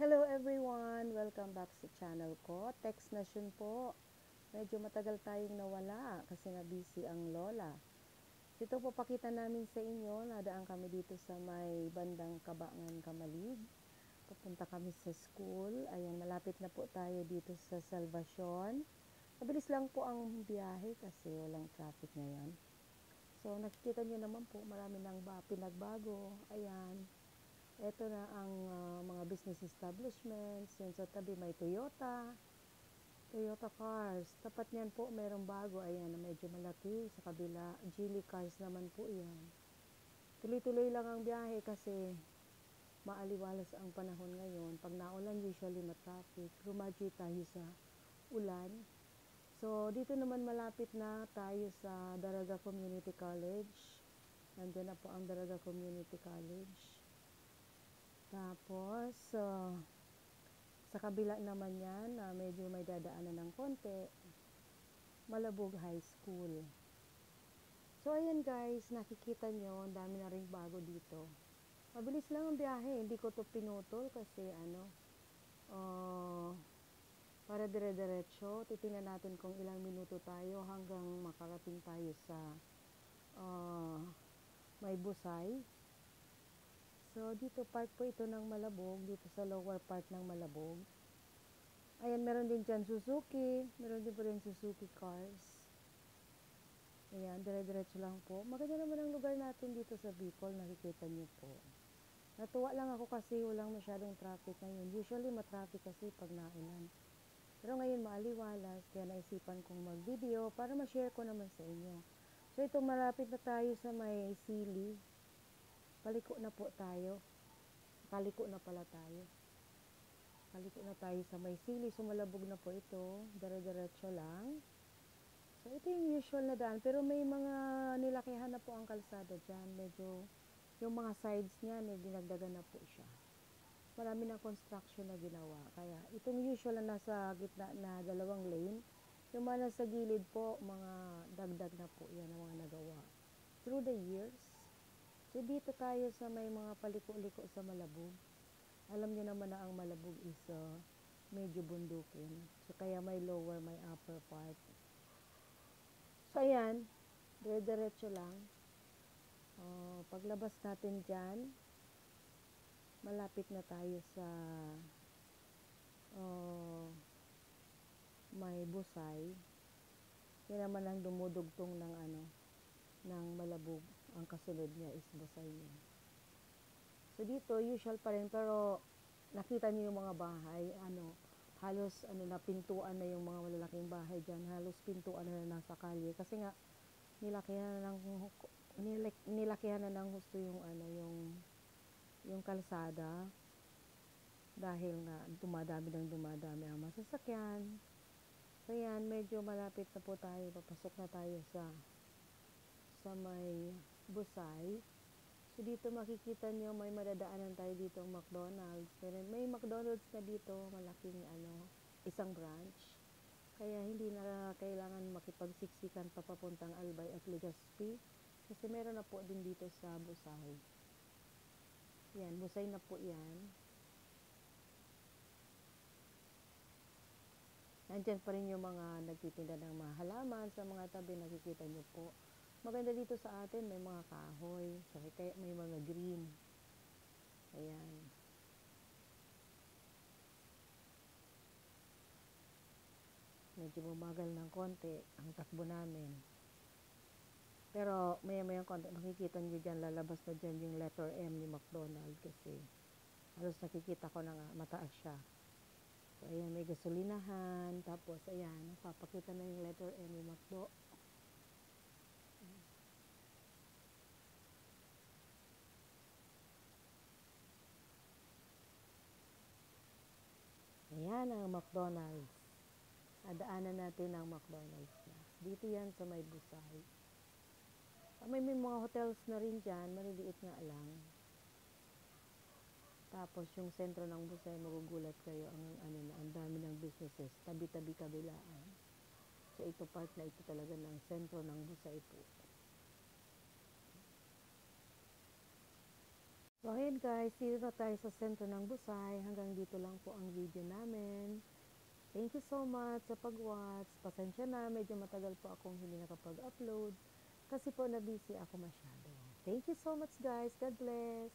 Hello everyone! Welcome back sa channel ko. Text Nation po. Medyo matagal tayong nawala kasi nga busy ang lola. Dito po pakita namin sa inyo, nadaan kami dito sa may bandang Kabangan, Kamalig. Papunta kami sa school. Ayan, malapit na po tayo dito sa Salvacion. Mabilis lang po ang biyahe kasi walang traffic ngayon. So nakikita nyo naman po, marami nang pinagbago. Ayan. Ito na ang mga business establishments. Yan sa tabi may Toyota cars. Tapat niyan po mayroong bago. Ayan, na medyo malaki. Sa kabila, Geely cars naman po yan. Tuloy-tuloy lang ang biyahe kasi maaliwalas ang panahon ngayon. Pag naulan, usually matraffic. Rumadyo tayo sa ulan. So, dito naman malapit na tayo sa Daraga Community College. Nandiyan na po ang Daraga Community College. Tapos, sa kabila naman yan, medyo may dadaanan ng konti, Malabog High School. So, ayan guys, nakikita nyo, ang dami na rin bago dito. Mabilis lang ang biyahe, hindi ko to pinutol kasi para dire-diretso, titingnan natin kung ilang minuto tayo hanggang makarating tayo sa may Busay. So, dito part po ito ng Malabog, dito sa lower part ng Malabog. Ayan, meron din dyan Suzuki, meron din po rin Suzuki cars. Ayan, dire-diretso lang po. Maganda naman ang lugar natin dito sa Bicol, nakikita nyo po. Natuwa lang ako kasi walang masyadong traffic ngayon. Usually matraffic kasi pag naulan. Pero ngayon maaliwalas, kaya naisipan kong mag-video para ma-share ko naman sa inyo. So, ito malapit na tayo sa may Sili. Paliko na po tayo. Kaliko na pala tayo. Kaliko na tayo sa may Sili. So, Malabog na po ito. Dire-diretso lang. So, ito yung usual na daan. Pero may mga nilakihan na po ang kalsada dyan. Medyo, yung mga sides niya, dinagdagan na po siya. Marami na construction na ginawa. Kaya, itong usual na nasa gitna na 2 lane, yung mga nasa gilid po, mga dagdag na po yan ang mga nagawa. Through the years. So, dito tayo sa may mga paliko-liko sa Malabog. Alam niyo naman na ang Malabog is medyo bundukin. So, kaya may lower, may upper part. So, ayan. Dire-diretso lang. Paglabas natin dyan, malapit na tayo sa may Busay. Yan naman ang dumudugtong ng Malabog. Ang kasunod niya is Busay niya. So, dito, usual pa rin, pero nakita niyo yung mga bahay, halos na pintuan na yung mga malalaking bahay dyan, halos pintuan na nasa kalye. Kasi nga, nilakihan na ng gusto yung kalsada. Dahil nga, dumadami ang masasakyan. So, yan, medyo malapit na po tayo, papasok na tayo sa may Busay. So, dito makikita nyo, may madadaanan tayo dito ang McDonald's. May McDonald's na dito, malaking isang branch. Kaya hindi na kailangan makipagsiksikan pa papuntang Albay at Legazpi. Kasi meron na po din dito sa Busay. Yan, Busay na po yan. Nandyan pa rin yung mga nagtitinda ng mga halaman sa mga tabi, nakikita nyo po. Maganda dito sa atin, may mga kahoy, kaya may mga green. Ayan. Medyo bumagal ng konti ang takbo namin. Pero maya-maya konti, makikita nyo dyan, lalabas na dyan yung letter M ni McDonald kasi halos nakikita ko na nga, mataas siya. So, ayan, may gasolinahan, tapos ayan, papakita na yung letter M ni McDo. Ayan ang McDonald's. Adaanan natin ang McDonald's na. Dito yan sa may Busay. May mga hotels na rin dyan, maliliit nga lang. Tapos yung sentro ng Busay, magugulat kayo ang dami ng businesses, tabi-tabi kabilaan. So ito part na ito talaga ng sentro ng Busay po. So, ayan guys, dito na tayo sa sentro ng Busay. Hanggang dito lang po ang video namin. Thank you so much sa pag-watch. Pasensya na, medyo matagal po akong hindi nakapag-upload kasi po na-busy ako masyado. Thank you so much guys. God bless.